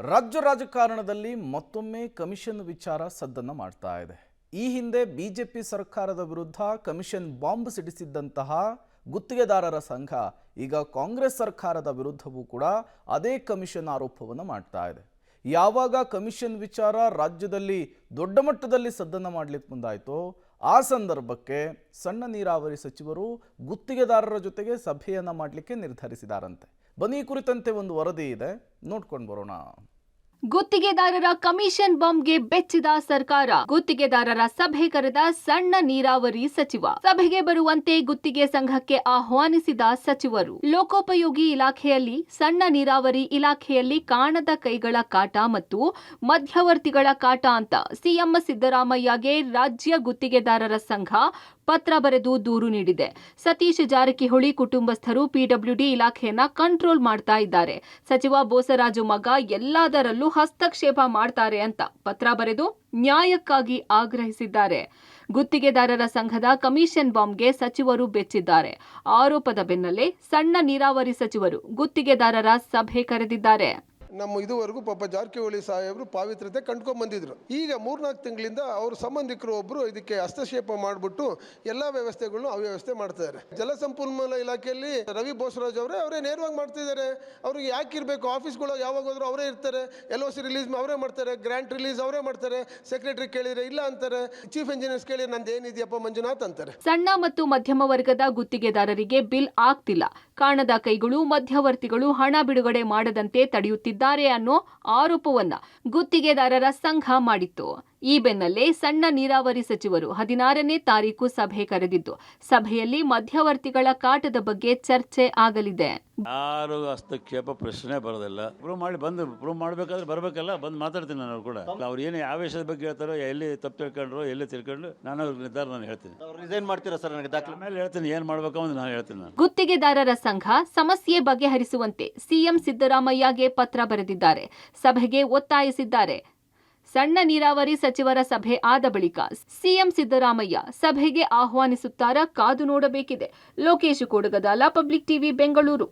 ರಾಜ್ಯ ರಾಜಕಾರಣದಲ್ಲಿ ಮತ್ತೊಮ್ಮೆ ಕಮಿಷನ್ ವಿಚಾರ ಸದ್ದನ್ನು ಮಾಡ್ತಾ ಇದೆ. ಈ ಹಿಂದೆ ಬಿಜೆಪಿ ಸರ್ಕಾರದ ವಿರುದ್ಧ ಕಮಿಷನ್ ಬಾಂಬ್ ಸಿಡಿಸಿದ್ದಂತಹ ಗುತ್ತಿಗೆದಾರರ ಸಂಘ ಈಗ ಕಾಂಗ್ರೆಸ್ ಸರ್ಕಾರದ ವಿರುದ್ಧವೂ ಕೂಡ ಅದೇ ಕಮಿಷನ್ ಆರೋಪವನ್ನು ಮಾಡ್ತಾ ಇದೆ. ಯಾವಾಗ ಕಮಿಷನ್ ವಿಚಾರ ರಾಜ್ಯದಲ್ಲಿ ದೊಡ್ಡ ಮಟ್ಟದಲ್ಲಿ ಸದ್ದನ್ನು ಮಾಡಲಿಕ್ಕೆ ಮುಂದಾಯಿತೋ ಆ ಸಂದರ್ಭಕ್ಕೆ ಸಣ್ಣ ನೀರಾವರಿ ಸಚಿವರು ಗುತ್ತಿಗೆದಾರರ ಜೊತೆಗೆ ಸಭೆಯನ್ನು ಮಾಡಲಿಕ್ಕೆ ನಿರ್ಧರಿಸಿದಾರಂತೆ. ಬನ್ನಿ, ಈ ಕುರಿತಂತೆ ಒಂದು ವರದಿ ಇದೆ, ನೋಡ್ಕೊಂಡು ಬರೋಣ. ಗುತ್ತಿಗೆದಾರರ ಕಮಿಷನ್ ಬಾಂಬ್ಗೆ ಬೆಚ್ಚಿದ ಸರ್ಕಾರ. ಗುತ್ತಿಗೆದಾರರ ಸಭೆ ಕರೆದ ಸಣ್ಣ ನೀರಾವರಿ ಸಚಿವ. ಸಭೆಗೆ ಬರುವಂತೆ ಗುತ್ತಿಗೆ ಸಂಘಕ್ಕೆ ಆಹ್ವಾನಿಸಿದ ಸಚಿವರು. ಲೋಕೋಪಯೋಗಿ ಇಲಾಖೆಯಲ್ಲಿ, ಸಣ್ಣ ನೀರಾವರಿ ಇಲಾಖೆಯಲ್ಲಿ ಕಾಣದ ಕೈಗಳ ಕಾಟ ಮತ್ತು ಮಧ್ಯವರ್ತಿಗಳ ಕಾಟ ಅಂತ ಸಿಎಂ ಸಿದ್ದರಾಮಯ್ಯಗೆ ರಾಜ್ಯ ಗುತ್ತಿಗೆದಾರರ ಸಂಘ ಪತ್ರ ಬರೆದು ದೂರು ನೀಡಿದೆ. ಸತೀಶ್ ಜಾರಕಿಹೊಳಿ ಕುಟುಂಬಸ್ಥರು ಪಿಡಬ್ಲ್ಯೂಡಿ ಇಲಾಖೆಯನ್ನ ಕಂಟ್ರೋಲ್ ಮಾಡ್ತಾ ಇದ್ದಾರೆ. ಸಚಿವ ಬೋಸರಾಜು ಮಗ ಎಲ್ಲದರಲ್ಲೂ ಹಸ್ತಕ್ಷೇಪ ಮಾಡ್ತಾರೆ ಅಂತ ಪತ್ರ ಬರೆದು ನ್ಯಾಯಕ್ಕಾಗಿ ಆಗ್ರಹಿಸಿದ್ದಾರೆ. ಗುತ್ತಿಗೆದಾರರ ಸಂಘದ ಕಮಿಷನ್ ಬಾಂಬ್ಗೆ ಸಚಿವರು ಬೆಚ್ಚಿದ್ದಾರೆ. ಆರೋಪದ ಬೆನ್ನಲ್ಲೇ ಸಣ್ಣ ನೀರಾವರಿ ಸಚಿವರು ಗುತ್ತಿಗೆದಾರರ ಸಭೆ ಕರೆದಿದ್ದಾರೆ. ನಮ್ಮ ಇದುವರೆಗೂ ಪಾಪ ಜಾರಕಿಹೊಳಿ ಸಾಹೇಬರು ಪಾವಿತ್ರ್ಯತೆ ಕಂಡ್ಕೊಂಡ್ ಬಂದಿದ್ರು. ಈಗ 3-4 ತಿಂಗಳಿಂದ ಅವ್ರ ಸಂಬಂಧಿಕರು ಒಬ್ಬರು ಇದಕ್ಕೆ ಹಸ್ತಕ್ಷೇಪ ಮಾಡಿಬಿಟ್ಟು ಎಲ್ಲ ವ್ಯವಸ್ಥೆಗಳನ್ನು ಅವ್ಯವಸ್ಥೆ ಮಾಡ್ತಿದ್ದಾರೆ. ಜಲಸಂಪನ್ಮೂಲ ಇಲಾಖೆಯಲ್ಲಿ ರವಿ ಬೋಸರಾಜ್ ಅವರೇ ನೇರವಾಗಿ ಮಾಡ್ತಿದ್ದಾರೆ. ಅವ್ರಿಗೆ ಯಾಕಿರಬೇಕು? ಆಫೀಸ್ಗಳು ಯಾವಾಗ ಹೋದ್ರು ಅವರೇ ಇರ್ತಾರೆ. LOC ರಿಲೀಸ್ ಅವರೇ ಮಾಡ್ತಾರೆ, ಗ್ರಾಂಟ್ ರಿಲೀಸ್ ಅವರೇ ಮಾಡ್ತಾರೆ. ಸೆಕ್ರೆಟರಿ ಕೇಳಿದ್ರೆ ಇಲ್ಲ ಅಂತಾರೆ, ಚೀಫ್ ಇಂಜಿನಿಯರ್ಸ್ ಕೇಳಿದ್ರೆ ನಂದು ಏನಿದೆಯಪ್ಪ ಮಂಜುನಾಥ್ ಅಂತಾರೆ. ಸಣ್ಣ ಮತ್ತು ಮಧ್ಯಮ ವರ್ಗದ ಗುತ್ತಿಗೆದಾರರಿಗೆ ಬಿಲ್ ಆಗ್ತಿಲ್ಲ. ಕಾಣದ ಕೈಗಳು, ಮಧ್ಯವರ್ತಿಗಳು ಹಣ ಬಿಡುಗಡೆ ಮಾಡದಂತೆ ತಡೆಯುತ್ತಿದ್ದಾರೆ ಅನ್ನೋ ಆರೋಪವನ್ನ ಗುತ್ತಿಗೆದಾರರ ಸಂಘ ಮಾಡಿತ್ತು. ಈ ಬೆನ್ನಲ್ಲೇ ಸಣ್ಣ ನೀರಾವರಿ ಸಚಿವರು 16ನೇ ತಾರೀಕು ಸಭೆ ಕರೆದಿದ್ದು, ಸಭೆಯಲ್ಲಿ ಮಧ್ಯವರ್ತಿಗಳ ಕಾಟದ ಬಗ್ಗೆ ಚರ್ಚೆ ಆಗಲಿದೆ. ಯಾರು ಹಸ್ತಕ್ಷೇಪ ಪ್ರಶ್ನೆ ಬರೋದಿಲ್ಲ. ಪ್ರೂವ್ ಮಾಡಬೇಕಾದ್ರೆ ಬರಬೇಕಲ್ಲ, ಬಂದು ಮಾತಾಡ್ತೀನಿ ನಾನು ಕೂಡ. ಅವ್ರು ಏನೇ ಆವೇಶದ ಬಗ್ಗೆ ಹೇಳ್ತಾರೋ, ಎಲ್ಲಿ ತಪ್ಪು ತಿಳ್ಕೊಂಡ್ರು, ಎಲ್ಲಿ ತಿಳ್ಕೊಂಡು ನಾನು ನಿರ್ಧಾರ ನಾನು ಹೇಳ್ತೀನಿ. ರಿಸೈನ್ ಮಾಡ್ತೀರಾ ಸರ್? ನನಗೆ ದಾಖಲೆ ಆಮೇಲೆ ಹೇಳ್ತೀನಿ ಏನು ಮಾಡಬೇಕು ಅಂತ ನಾನು ಹೇಳ್ತೀನಿ. ಗುತ್ತಿಗೆದಾರರ ಸಂಘ ಸಮಸ್ಯೆ ಬಗೆಹರಿಸುವಂತೆ ಸಿಎಂ ಸಿದ್ದರಾಮಯ್ಯಗೆ ಪತ್ರ ಬರೆದಿದ್ದಾರೆ. ಸಭೆಗೆ ಒತ್ತಾಯಿಸಿದ್ದಾರೆ. ಸಣ್ಣ ನೀರಾವರಿ ಸಚಿವರ ಸಭೆ ಆದ ಬಳಿಕ ಸಿಎಂ ಸಿದ್ದರಾಮಯ್ಯ ಸಭೆಗೆ ಆಹ್ವಾನಿಸುತ್ತಾರಾ ಕಾದು ನೋಡಬೇಕಿದೆ. Lokesh Kodagadala, public TV, Bengaluru.